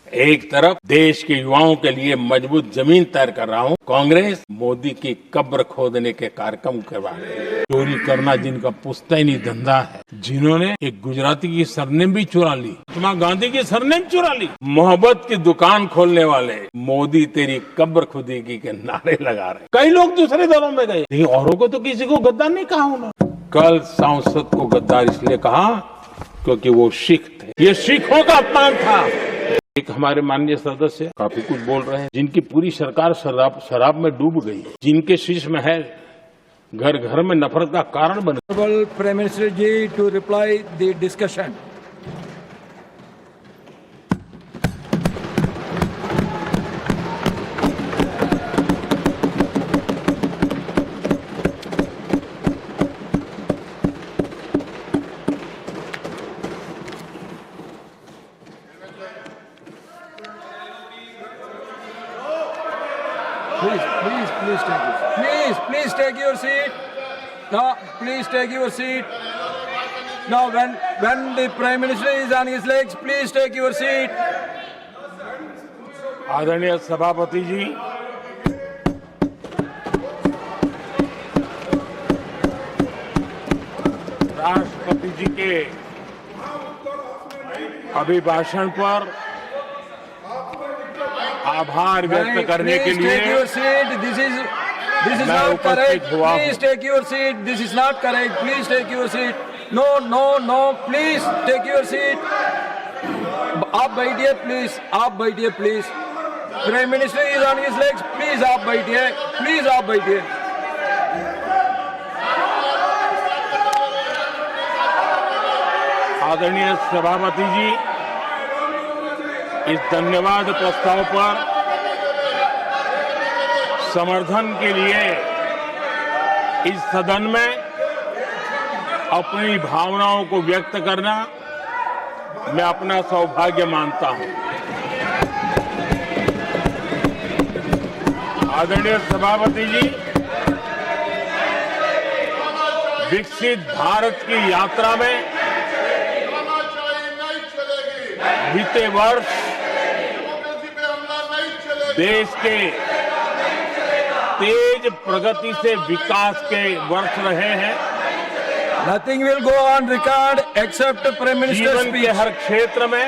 एक तरफ देश के युवाओं के लिए मजबूत जमीन तैयार कर रहा हूं, कांग्रेस मोदी की कब्र खोदने के कार्यक्रम करवा रही है। चोरी करना जिनका पुश्तैनी धंधा है, जिन्होंने एक गुजराती की सरनेम भी चुरा ली, महात्मा गांधी की सरनेम चुरा ली, मोहब्बत की दुकान खोलने वाले मोदी तेरी कब्र खुदेगी के नारे लगा रहे। कई लोग दूसरे दलों में गए, लेकिन औरों को तो किसी को गद्दार नहीं कहा उन्होंने। कल सांसद को गद्दार इसलिए कहा क्योंकि वो सिख थे। ये सिखों का अपमान था। एक हमारे माननीय सदस्य काफी कुछ बोल रहे हैं, जिनकी पूरी सरकार शराब में डूब गई, जिनके शीश में है घर घर में नफरत का कारण बने। Prime minister ji to reply the discussion. Please take your seat. No, please take your seat. Now, when the Prime Minister is on his legs, please take your seat. आदरणीय सभापति जी, राष्ट्रपति जी के अभिभाषण पर आभार व्यक्त करने के लिए take your seat. This is not correct. Please take your seat. This is not correct. Please take your seat. No. Please take your seat. आप बैठिए प्लीज, आप बैठिए please. Prime minister is on his legs, please आप बैठिए, please आप बैठिए। आदरणीय सभापति जी, इस धन्यवाद प्रस्ताव पर समर्थन के लिए इस सदन में अपनी भावनाओं को व्यक्त करना मैं अपना सौभाग्य मानता हूं। आदरणीय सभापति जी, विकसित भारत की यात्रा में बीते वर्ष देश के तेज प्रगति से विकास के वर्ष रहे हैं। Nothing will go on record except Prime Minister's जीवन speech. के हर क्षेत्र में,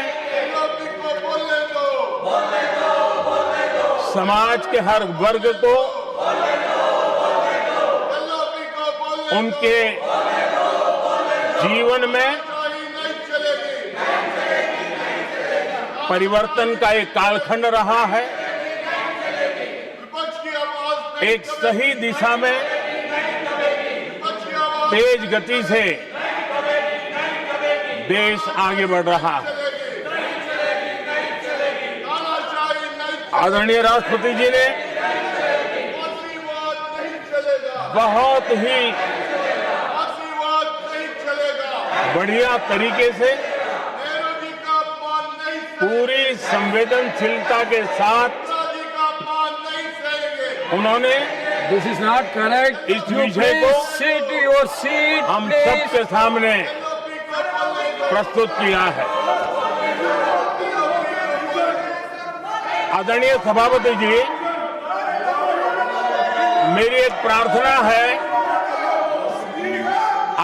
समाज के हर वर्ग को उनके जीवन में परिवर्तन का एक कालखंड रहा है। एक सही दिशा में तेज गति से देश आगे बढ़ रहा है। आदरणीय राष्ट्रपति जी ने बहुत ही बढ़िया तरीके से पूरी संवेदनशीलता के साथ उन्होंने This is not correct. इस You विषय please को sit your seat. हम please. सबके सामने प्रस्तुत किया है। आदरणीय सभापति जी, मेरी एक प्रार्थना है,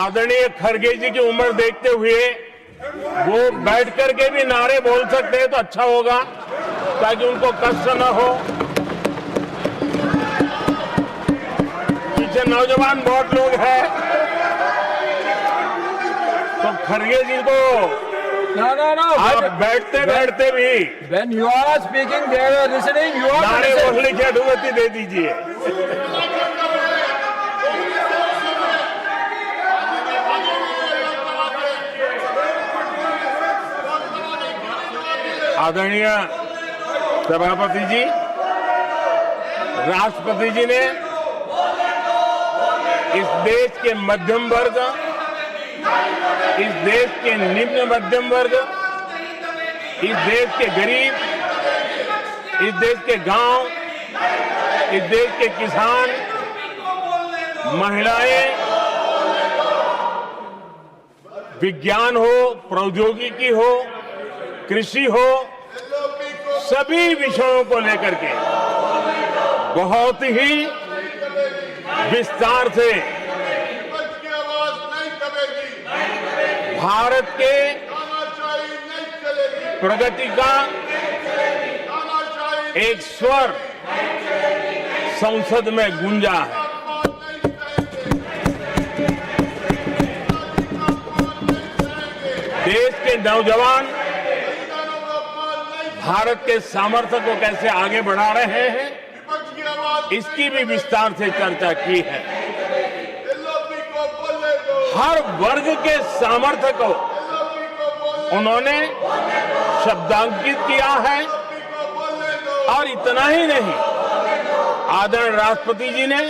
आदरणीय खड़गे जी की उम्र देखते हुए वो बैठ करके भी नारे बोल सकते हैं तो अच्छा होगा, ताकि उनको कष्ट न हो। पीछे नौजवान बहुत लोग हैं, तो खड़गे जी को No. आप बैठते बैठते भी When you are speaking, they are listening. You are नारे listening. बोलने की अनुमति दे दीजिए। आदरणीय सभापति जी, राष्ट्रपति जी ने इस देश के मध्यम वर्ग, इस देश के निम्न मध्यम वर्ग, इस देश के गरीब, इस देश के गांव, इस देश के किसान, महिलाएं, विज्ञान हो, प्रौद्योगिकी हो, कृषि हो, सभी विषयों को लेकर के बहुत ही विस्तार से विपक्ष की आवाज नहीं दबेगी, भारत के तानाशाही नहीं चलेगी, प्रगति का तानाशाही एक स्वर संसद में गूंजा है। अपमान नहीं सहेंगे, अपमान नहीं सहेंगे, देश के नौजवान संविधानों का अपमान नहीं, भारत के सामर्थ्य को कैसे आगे बढ़ा रहे हैं, विपक्ष की आवाज इसकी भी विस्तार से चर्चा की है। एलओपी को बोलने दो, हर वर्ग के सामर्थ्य को एलओपी को बोलने, उन्होंने शब्दांकित किया है। एलओपी को बोलने दो, और इतना ही नहीं, आदरणीय राष्ट्रपति जी ने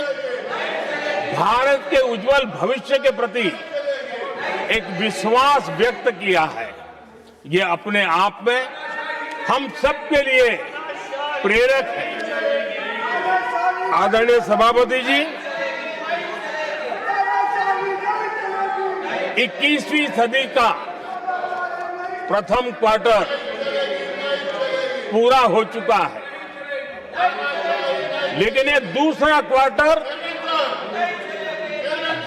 भारत के उज्जवल भविष्य के प्रति एक विश्वास व्यक्त किया है। ये अपने आप में हम सबके लिए प्रेरक है। आदरणीय सभापति जी, 21वीं सदी का प्रथम क्वार्टर पूरा हो चुका है, लेकिन ये दूसरा क्वार्टर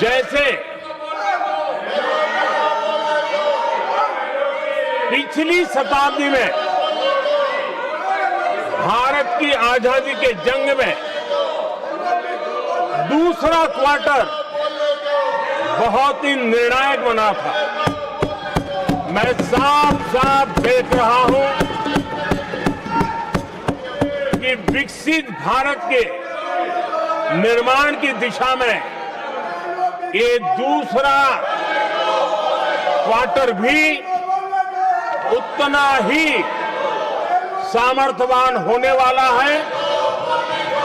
जैसे पिछली शताब्दी में भारत की आजादी के जंग में दूसरा क्वार्टर बहुत ही निर्णायक बना था। मैं साफ साफ देख रहा हूं कि विकसित भारत के निर्माण की दिशा में ये दूसरा क्वार्टर भी उतना ही सामर्थ्यवान होने वाला है,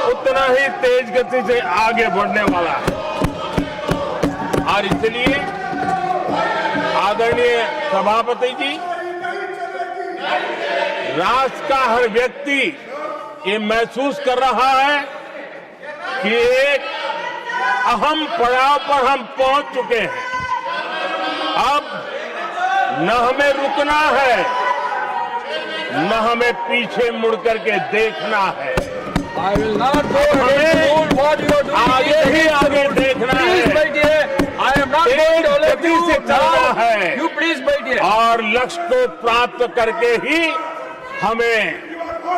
उतना ही तेज गति से आगे बढ़ने वाला है। और इसलिए आदरणीय सभापति जी, राष्ट्र का हर व्यक्ति ये महसूस कर रहा है कि एक अहम पड़ाव पर हम पहुंच चुके हैं। अब न हमें रुकना है, न हमें पीछे मुड़ करके देखना है। I will not go ahead to what you are doing. आगे ही आगे देखना Please है बैठिए. I am not going to let गति you से चलना now. है। You please बैठिए. और लक्ष्य को प्राप्त करके ही हमें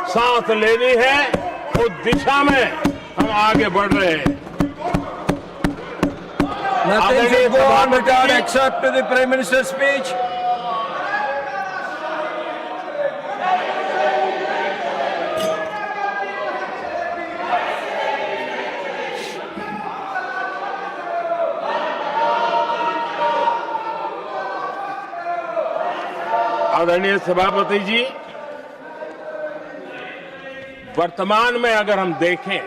सांस लेनी है। उस दिशा में हम आगे बढ़ रहे हैं। Nothing should go on without except the Prime Minister's speech. आदरणीय सभापति जी, वर्तमान में अगर हम देखें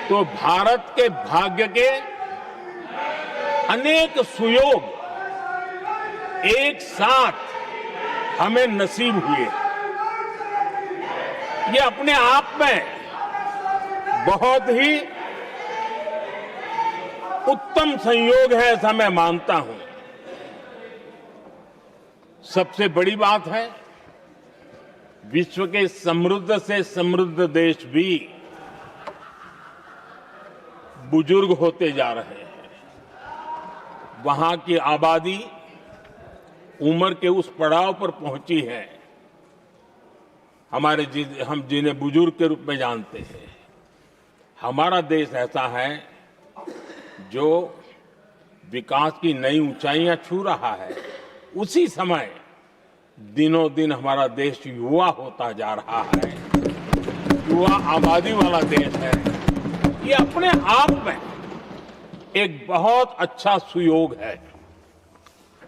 तो भारत के भाग्य के अनेक सुयोग एक साथ हमें नसीब हुए। ये अपने आप में बहुत ही उत्तम संयोग है, ऐसा मैं मानता हूं। सबसे बड़ी बात है, विश्व के समृद्ध से समृद्ध देश भी बुजुर्ग होते जा रहे हैं। वहां की आबादी उम्र के उस पड़ाव पर पहुंची है हम जिन्हें बुजुर्ग के रूप में जानते हैं। हमारा देश ऐसा है जो विकास की नई ऊंचाइयां छू रहा है। उसी समय दिनों दिन हमारा देश युवा होता जा रहा है, युवा आबादी वाला देश है। ये अपने आप में एक बहुत अच्छा सुयोग है।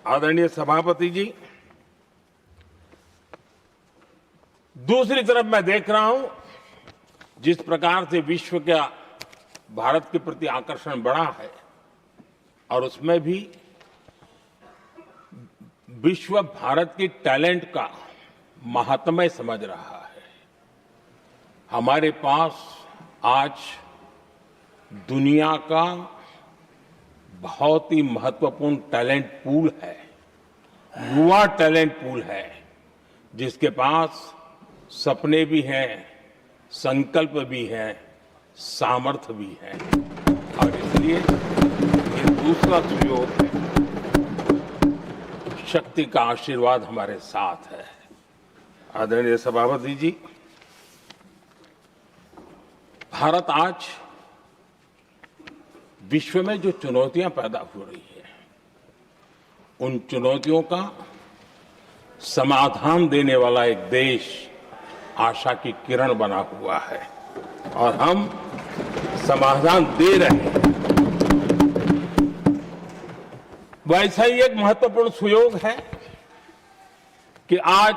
आदरणीय सभापति जी, दूसरी तरफ मैं देख रहा हूं जिस प्रकार से विश्व का भारत के प्रति आकर्षण बढ़ा है, और उसमें भी विश्व भारत की टैलेंट का महात्म्य समझ रहा है। हमारे पास आज दुनिया का बहुत ही महत्वपूर्ण टैलेंट पूल है, युवा टैलेंट पूल है। जिसके पास सपने भी हैं, संकल्प भी है, सामर्थ्य भी है। और इसलिए ये दूसरा सुयोग है। शक्ति का आशीर्वाद हमारे साथ है। आदरणीय सभापति जी, भारत आज विश्व में जो चुनौतियां पैदा हो रही है, उन चुनौतियों का समाधान देने वाला एक देश आशा की किरण बना हुआ है और हम समाधान दे रहे हैं। वैसा ही एक महत्वपूर्ण सुयोग है कि आज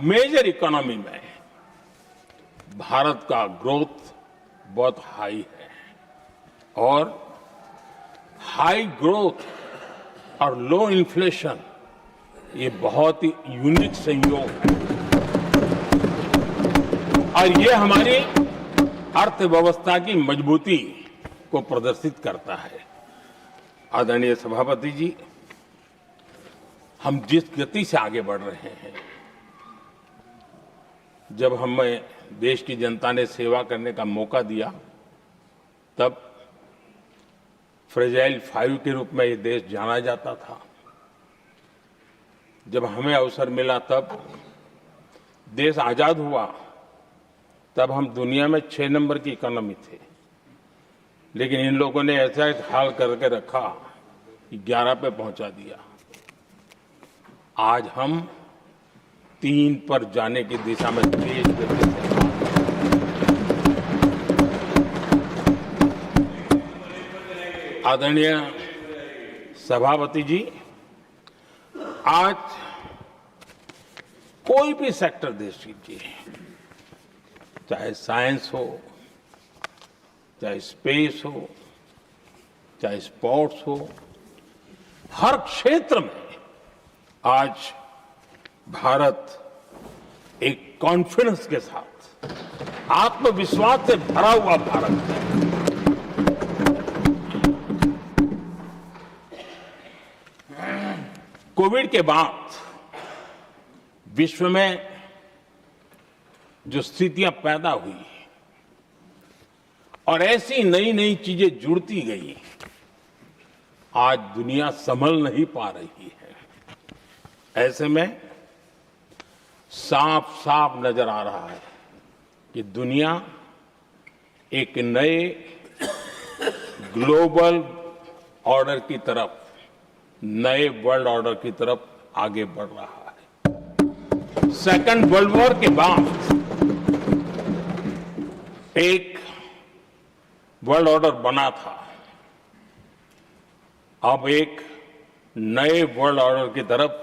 मेजर इकोनॉमी में भारत का ग्रोथ बहुत हाई है और हाई ग्रोथ और लो इन्फ्लेशन ये बहुत ही यूनिक संयोग है और ये हमारी अर्थव्यवस्था की मजबूती को प्रदर्शित करता है। आदरणीय सभापति जी, हम जिस गति से आगे बढ़ रहे हैं, जब हमें देश की जनता ने सेवा करने का मौका दिया, तब फ्रेजाइल 5 के रूप में ये देश जाना जाता था। जब हमें अवसर मिला, तब देश आजाद हुआ, तब हम दुनिया में 6 नंबर की इकोनॉमी थे। लेकिन इन लोगों ने ऐसा एक हाल करके रखा कि 11 पे पहुंचा दिया। आज हम 3 पर जाने की दिशा में तेज गति से आदरणीय सभापति जी, आज कोई भी सेक्टर देश कीजिए, चाहे साइंस हो, चाहे स्पेस हो, चाहे स्पोर्ट्स हो, हर क्षेत्र में आज भारत एक कॉन्फिडेंस के साथ, आत्मविश्वास से भरा हुआ भारत है। कोविड के बाद विश्व में जो स्थितियां पैदा हुई और ऐसी नई नई चीजें जुड़ती गई, आज दुनिया संभल नहीं पा रही है। ऐसे में साफ साफ नजर आ रहा है कि दुनिया एक नए ग्लोबल ऑर्डर की तरफ, नए वर्ल्ड ऑर्डर की तरफ आगे बढ़ रहा है। सेकंड वर्ल्ड वॉर के बाद एक वर्ल्ड ऑर्डर बना था, अब एक नए वर्ल्ड ऑर्डर की तरफ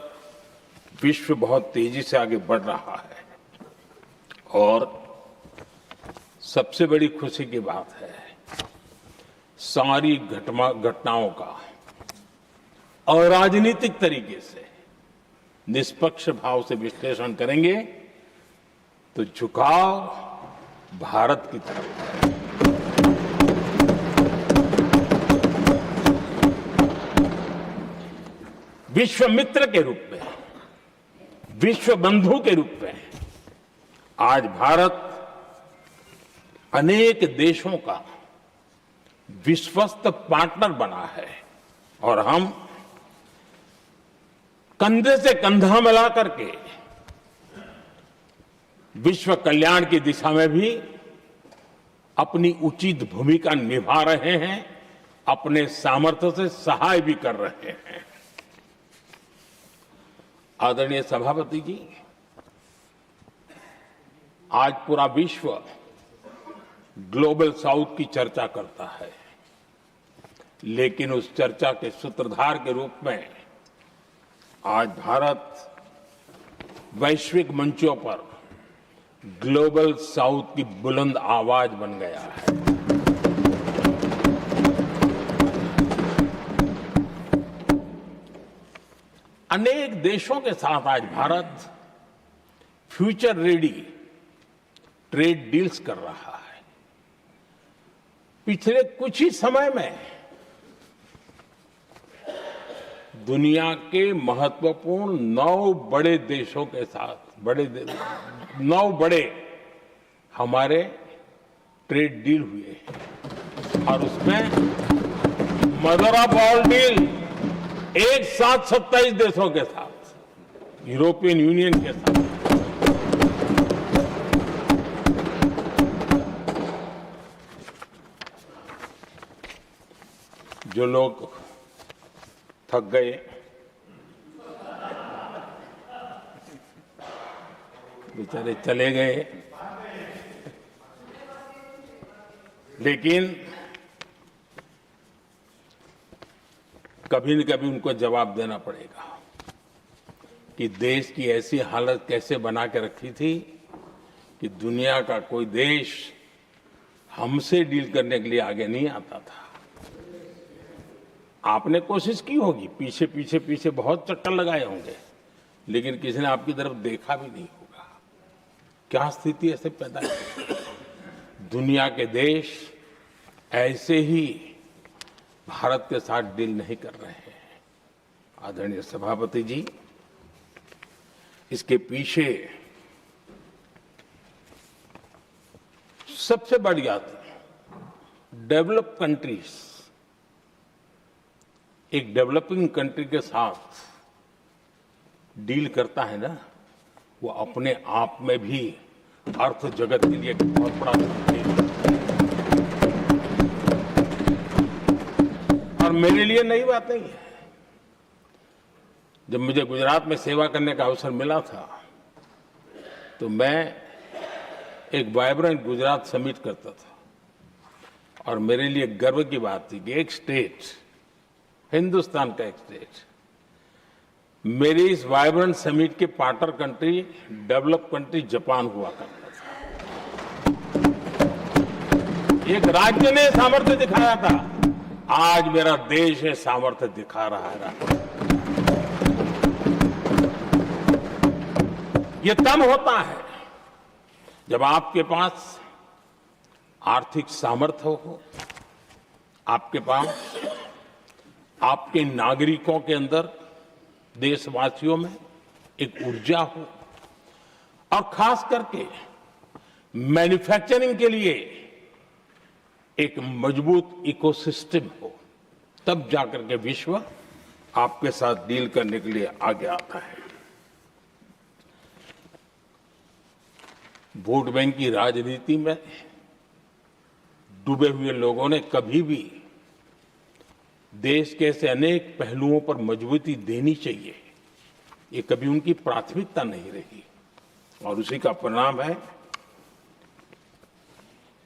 विश्व बहुत तेजी से आगे बढ़ रहा है। और सबसे बड़ी खुशी की बात है, सारी घटनाओं का अराजनीतिक तरीके से निष्पक्ष भाव से विश्लेषण करेंगे तो झुकाव भारत की तरफ है। विश्व मित्र के रूप में, विश्व बंधु के रूप में आज भारत अनेक देशों का विश्वस्त पार्टनर बना है और हम कंधे से कंधा मिला करके विश्व कल्याण की दिशा में भी अपनी उचित भूमिका निभा रहे हैं, अपने सामर्थ्य से सहाय भी कर रहे हैं। आदरणीय सभापति जी, आज पूरा विश्व ग्लोबल साउथ की चर्चा करता है, लेकिन उस चर्चा के सूत्रधार के रूप में आज भारत वैश्विक मंचों पर ग्लोबल साउथ की बुलंद आवाज बन गया है। अनेक देशों के साथ आज Bharat future ready trade deals कर रहा है। पिछले कुछ ही समय में दुनिया के महत्वपूर्ण 9 बड़े देशों के साथ 9 बड़े हमारे ट्रेड डील हुए और उसमें मदर ऑफ ऑल डील एक साथ 27 देशों के साथ, यूरोपियन यूनियन के साथ। जो लोग थक गए, बेचारे चले गए, लेकिन कभी न कभी उनको जवाब देना पड़ेगा कि देश की ऐसी हालत कैसे बना के रखी थी कि दुनिया का कोई देश हमसे डील करने के लिए आगे नहीं आता था। आपने कोशिश की होगी, पीछे पीछे पीछे बहुत चक्कर लगाए होंगे, लेकिन किसी ने आपकी तरफ देखा भी नहीं होगा। क्या स्थिति ऐसे पैदा की? दुनिया के देश ऐसे ही भारत के साथ डील नहीं कर रहे हैं। आदरणीय सभापति जी, इसके पीछे सबसे बड़ी बात, डेवलप कंट्रीज एक डेवलपिंग कंट्री के साथ डील करता है ना, वो अपने आप में भी अर्थ जगत के लिए एक बहुत बड़ा डील है। और मेरे लिए नई बात नहीं है। जब मुझे गुजरात में सेवा करने का अवसर मिला था तो मैं एक वाइब्रेंट गुजरात समिट करता था और मेरे लिए गर्व की बात थी कि एक स्टेट, हिंदुस्तान का एक स्टेट, मेरी इस वाइब्रेंट समिट के partner country, develop country Japan हुआ करता था। एक राज्य ने सामर्थ्य दिखाया था, आज मेरा देश ये सामर्थ्य दिखा रहा है। ये तब होता है जब आपके पास आर्थिक सामर्थ्य हो, आपके पास आपके नागरिकों के अंदर, देशवासियों में एक ऊर्जा हो और खास करके मैन्युफैक्चरिंग के लिए एक मजबूत इकोसिस्टम हो, तब जाकर के विश्व आपके साथ डील करने के लिए आगे आता है। वोट बैंक की राजनीति में डूबे हुए लोगों ने कभी भी देश के ऐसे अनेक पहलुओं पर मजबूती देनी चाहिए, ये कभी उनकी प्राथमिकता नहीं रही और उसी का परिणाम है।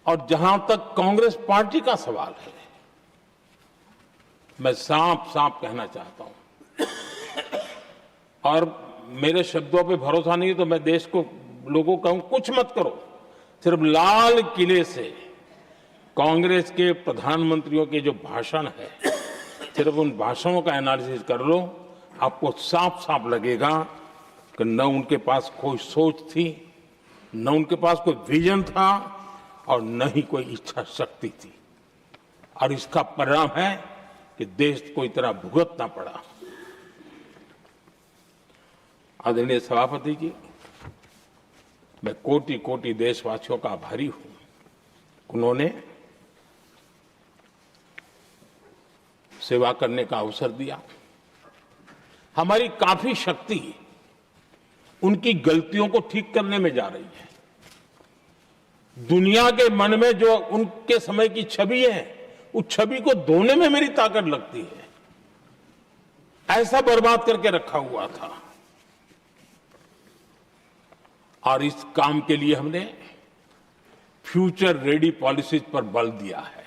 और जहां तक कांग्रेस पार्टी का सवाल है, मैं साफ साफ कहना चाहता हूं और मेरे शब्दों पे भरोसा नहीं है तो मैं देश को, लोगों को कहूं कुछ मत करो, सिर्फ लाल किले से कांग्रेस के प्रधानमंत्रियों के जो भाषण है, सिर्फ उन भाषणों का एनालिसिस कर लो, आपको साफ साफ लगेगा कि न उनके पास कोई सोच थी, न उनके पास कोई विजन था और न ही कोई इच्छा शक्ति थी। और इसका परिणाम है कि देश को इतना भुगतना पड़ा। आदरणीय सभापति जी, मैं कोटि कोटि देशवासियों का आभारी हूं। उन्होंने सेवा करने का अवसर दिया। हमारी काफी शक्ति उनकी गलतियों को ठीक करने में जा रही है। दुनिया के मन में जो उनके समय की छवि है, उस छवि को धोने में मेरी ताकत लगती है। ऐसा बर्बाद करके रखा हुआ था और इस काम के लिए हमने फ्यूचर रेडी पॉलिसीज पर बल दिया है।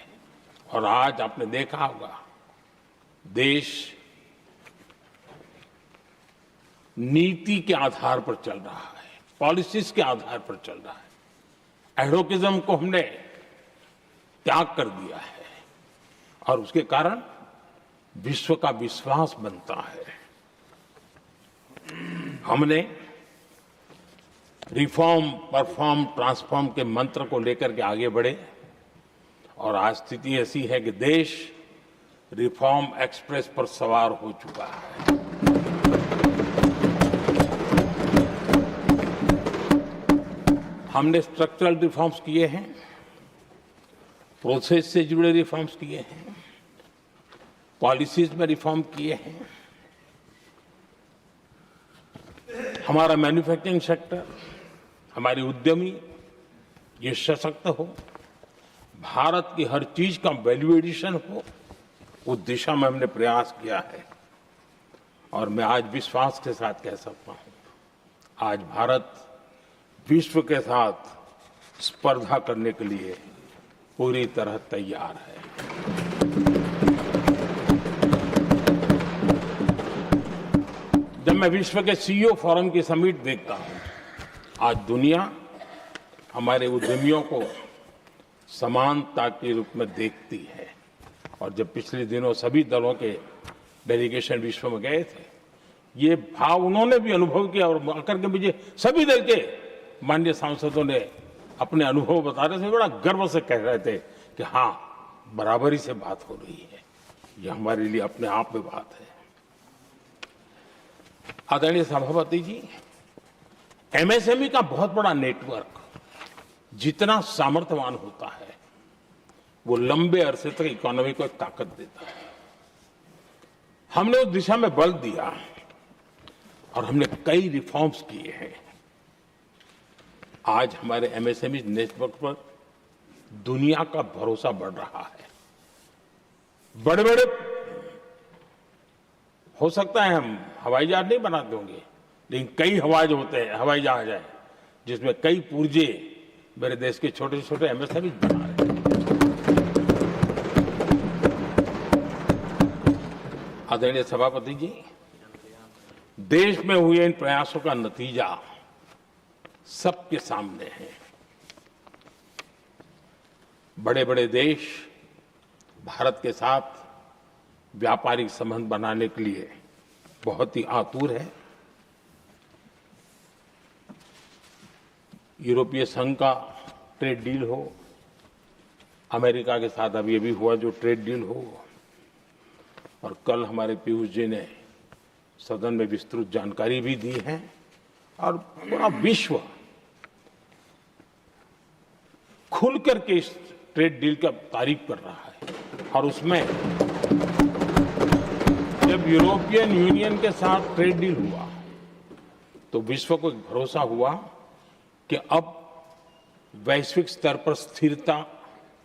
और आज आपने देखा होगा, देश नीति के आधार पर चल रहा है, पॉलिसीज के आधार पर चल रहा है। एडोकिज्म को हमने त्याग कर दिया है और उसके कारण विश्व का विश्वास बनता है। हमने रिफॉर्म, परफॉर्म, ट्रांसफॉर्म के मंत्र को लेकर के आगे बढ़े और आज स्थिति ऐसी है कि देश रिफॉर्म एक्सप्रेस पर सवार हो चुका है। हमने स्ट्रक्चरल रिफॉर्म्स किए हैं, प्रोसेस से जुड़े रिफॉर्म्स किए हैं, पॉलिसीज में रिफॉर्म किए हैं। हमारा मैन्युफैक्चरिंग सेक्टर, हमारी उद्यमी ये सशक्त हो, भारत की हर चीज का वैल्यू एडिशन हो, उस दिशा में हमने प्रयास किया है। और मैं आज विश्वास के साथ कह सकता हूं, आज भारत विश्व के साथ स्पर्धा करने के लिए पूरी तरह तैयार है। जब मैं विश्व के सीईओ फोरम की समिट देखता हूं, आज दुनिया हमारे उद्यमियों को समानता के रूप में देखती है। और जब पिछले दिनों सभी दलों के डेलीगेशन विश्व में गए थे, ये भाव उन्होंने भी अनुभव किया और आकर के मुझे सभी दल के माननीय सांसदों ने अपने अनुभव बता रहे थे, बड़ा गर्व से कह रहे थे कि हाँ, बराबरी से बात हो रही है। ये हमारे लिए अपने आप में बात है। आदरणीय सभापति जी, एमएसएमई का बहुत बड़ा नेटवर्क जितना सामर्थ्यवान होता है, वो लंबे अरसे तक इकोनॉमी को एक ताकत देता है। हमने उस दिशा में बल दिया और हमने कई रिफॉर्म्स किए हैं। आज हमारे एमएसएमई नेटवर्क पर दुनिया का भरोसा बढ़ रहा है। बड़े बड़े हो सकता है हम हवाई जहाज नहीं बनाते होंगे, लेकिन कई हवाई जहाज हैं जिसमें कई पुर्जे मेरे देश के छोटे छोटे एमएसएमई बना रहे हैं। आदरणीय सभापति जी, देश में हुए इन प्रयासों का नतीजा सबके सामने है। बड़े बड़े देश भारत के साथ व्यापारिक संबंध बनाने के लिए बहुत ही आतुर है। यूरोपीय संघ का ट्रेड डील हो, अमेरिका के साथ अभी अभी हुआ जो ट्रेड डील हो, और कल हमारे पीयूष जी ने सदन में विस्तृत जानकारी भी दी है। और पूरा विश्व खुल करके इस ट्रेड डील का तारीफ कर रहा है। और उसमें जब यूरोपियन यूनियन के साथ ट्रेड डील हुआ तो विश्व को एक भरोसा हुआ कि अब वैश्विक स्तर पर स्थिरता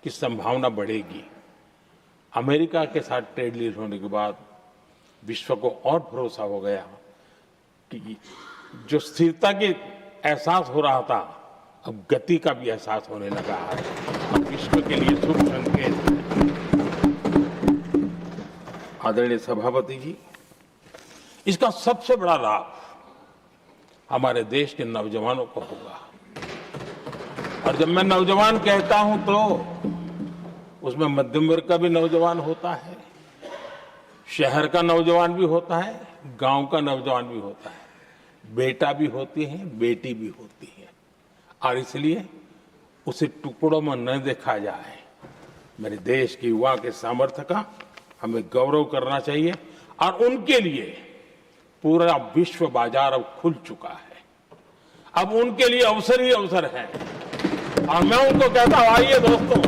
की संभावना बढ़ेगी। अमेरिका के साथ ट्रेड डील होने के बाद विश्व को और भरोसा हो गया कि जो स्थिरता की एहसास हो रहा था, अब गति का भी एहसास होने लगा है। अब विश्व के लिए शुभ संकेत है। आदरणीय सभापति जी, इसका सबसे बड़ा लाभ हमारे देश के नौजवानों को होगा। और जब मैं नौजवान कहता हूं तो उसमें मध्यम वर्ग का भी नौजवान होता है, शहर का नौजवान भी होता है, गांव का नौजवान भी होता है, बेटा भी होती है, बेटी भी होती है। और इसलिए उसे टुकड़ों में न देखा जाए। मेरे देश के युवा के सामर्थ्य का हमें गौरव करना चाहिए। और उनके लिए पूरा विश्व बाजार अब खुल चुका है। अब उनके लिए अवसर ही अवसर है। और मैं उनको कहता हूं, आइए दोस्तों,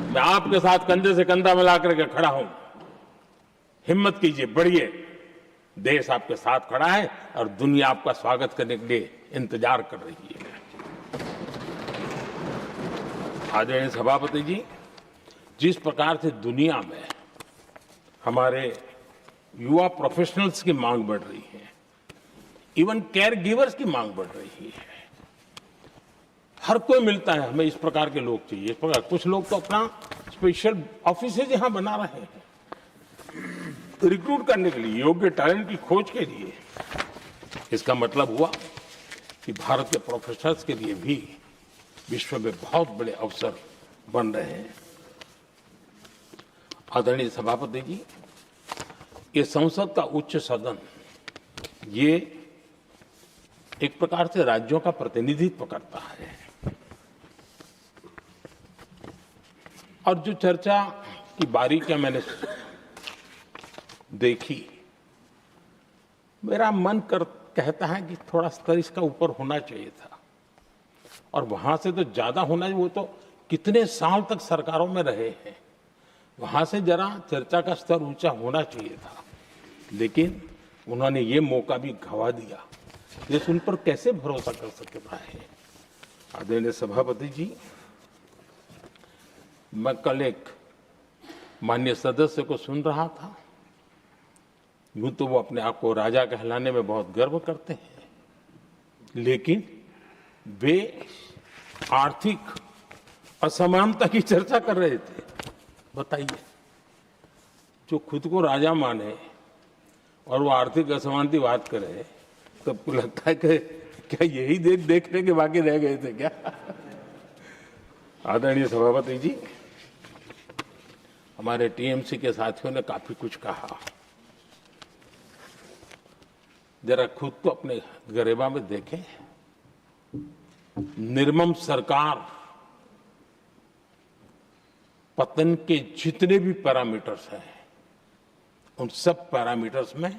मैं आपके साथ कंधे से कंधा मिला करके खड़ा हूं। हिम्मत कीजिए, बढ़िए। देश आपके साथ खड़ा है और दुनिया आपका स्वागत करने के लिए इंतजार कर रही है। आदरणीय सभापति जी, जिस प्रकार से दुनिया में हमारे युवा प्रोफेशनल्स की मांग बढ़ रही है, इवन केयर गिवर्स की मांग बढ़ रही है। हर कोई मिलता है, हमें इस प्रकार के लोग चाहिए। इस प्रकार कुछ लोग तो अपना स्पेशल ऑफिस यहां बना रहे हैं रिक्रूट करने के लिए, योग्य टैलेंट की खोज के लिए। इसका मतलब हुआ कि भारत के प्रोफेशनल्स के लिए भी विश्व में बहुत बड़े अवसर बन रहे हैं। आदरणीय सभापति जी, ये संसद का उच्च सदन, ये एक प्रकार से राज्यों का प्रतिनिधित्व करता है। और जो चर्चा की बारीकियां मैंने देखी, मेरा मन कहता है कि थोड़ा स्तर इसका ऊपर होना चाहिए था, और वहां से तो ज्यादा होना चाहिए। वो तो कितने साल तक सरकारों में रहे हैं, वहां से जरा चर्चा का स्तर ऊंचा होना चाहिए था, लेकिन उन्होंने ये मौका भी गंवा दिया। देश उन पर कैसे भरोसा कर सकता है। आदरणीय सभापति जी, मैं कल एक माननीय सदस्य को सुन रहा था। यूं तो वो अपने आप को राजा कहलाने में बहुत गर्व करते हैं, लेकिन वे आर्थिक असमानता की चर्चा कर रहे थे। बताइए, जो खुद को राजा माने और वो आर्थिक असमानता की बात करे, तो आपको लगता है कि क्या यही देखने के बाकी रह गए थे क्या? आदरणीय सभापति जी, हमारे टीएमसी के साथियों ने काफी कुछ कहा। जरा खुद तो अपने गरेबा में देखें। निर्मम सरकार पतन के जितने भी पैरामीटर्स हैं, उन सब पैरामीटर्स में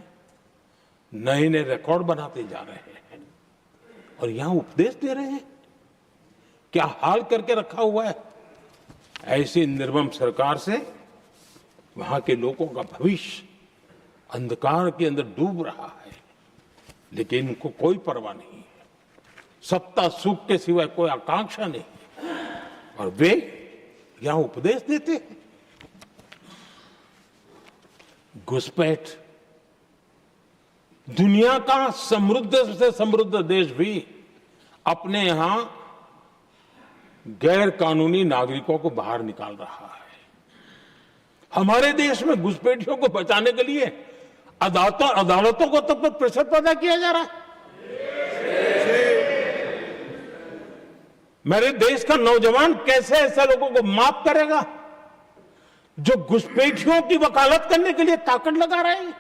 नए नए रिकॉर्ड बनाते जा रहे हैं, और यहां उपदेश दे रहे हैं। क्या हाल करके रखा हुआ है। ऐसी निर्मम सरकार से वहां के लोगों का भविष्य अंधकार के अंदर डूब रहा है, लेकिन इनको कोई परवाह नहीं है। सत्ता सुख के सिवाय कोई आकांक्षा नहीं, और वे यहां उपदेश देते हैं। घुसपैठ, दुनिया का समृद्ध से समृद्ध देश भी अपने यहां गैर कानूनी नागरिकों को बाहर निकाल रहा है। हमारे देश में घुसपैठियों को बचाने के लिए अदालतों को तब तक प्रेशर पैदा किया जा रहा है। मेरे देश का नौजवान कैसे ऐसे लोगों को माफ करेगा जो घुसपैठियों की वकालत करने के लिए ताकत लगा रहे हैं।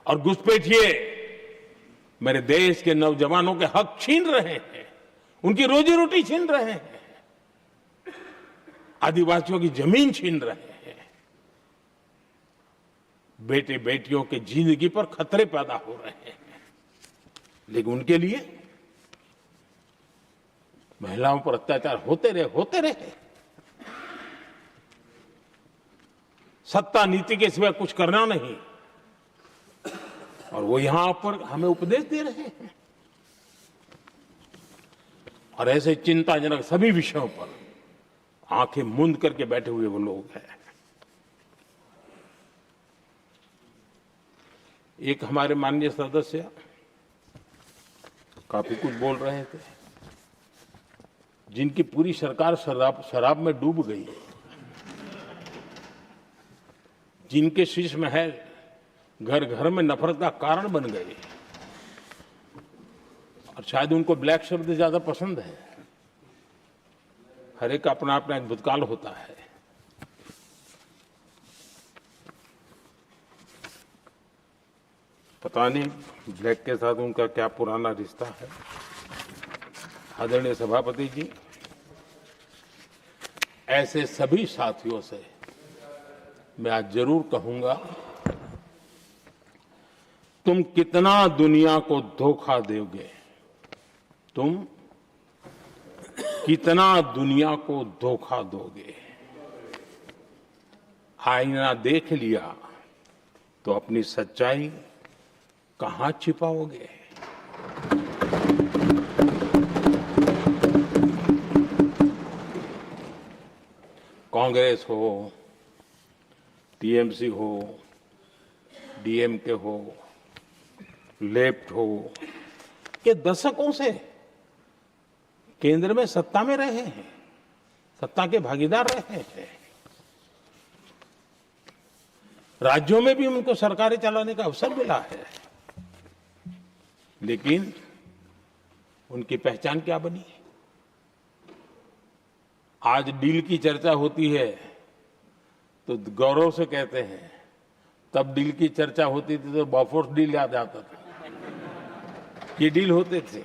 और घुसपैठिए मेरे देश के नौजवानों के हक छीन रहे हैं, उनकी रोजी रोटी छीन रहे हैं, आदिवासियों की जमीन छीन रहे हैं। बेटे बेटियों की जिंदगी पर खतरे पैदा हो रहे हैं, लेकिन उनके लिए महिलाओं पर अत्याचार होते रहे। सत्ता नीति के सिवाय कुछ करना नहीं, और वो यहां पर हमें उपदेश दे रहे हैं। और ऐसे चिंताजनक सभी विषयों पर आंखें मूंद करके बैठे हुए वो लोग हैं। एक हमारे माननीय सदस्य काफी कुछ बोल रहे थे, जिनकी पूरी सरकार शराब में डूब गई, जिनके शीश महल घर घर में नफरत का कारण बन गए, और शायद उनको ब्लैक शब्द ज्यादा पसंद है। हर एक अपना अपना एक भूतकाल होता है। पता नहीं ब्लैक के साथ उनका क्या पुराना रिश्ता है। आदरणीय सभापति जी, ऐसे सभी साथियों से मैं आज जरूर कहूंगा, तुम कितना दुनिया को धोखा दोगे, तुम कितना दुनिया को धोखा दोगे। आईना देख लिया तो अपनी सच्चाई कहां छिपाओगे। कांग्रेस हो, टीएमसी हो, डीएमके हो, लेफ्ट हो, ये दशकों से केंद्र में सत्ता में रहे हैं, सत्ता के भागीदार रहे हैं। राज्यों में भी उनको सरकारें चलाने का अवसर मिला है, लेकिन उनकी पहचान क्या बनी। आज डील की चर्चा होती है तो गौरव से कहते हैं, तब डील की चर्चा होती थी तो बॉफोर्स डील याद आता था। ये डील होते थे।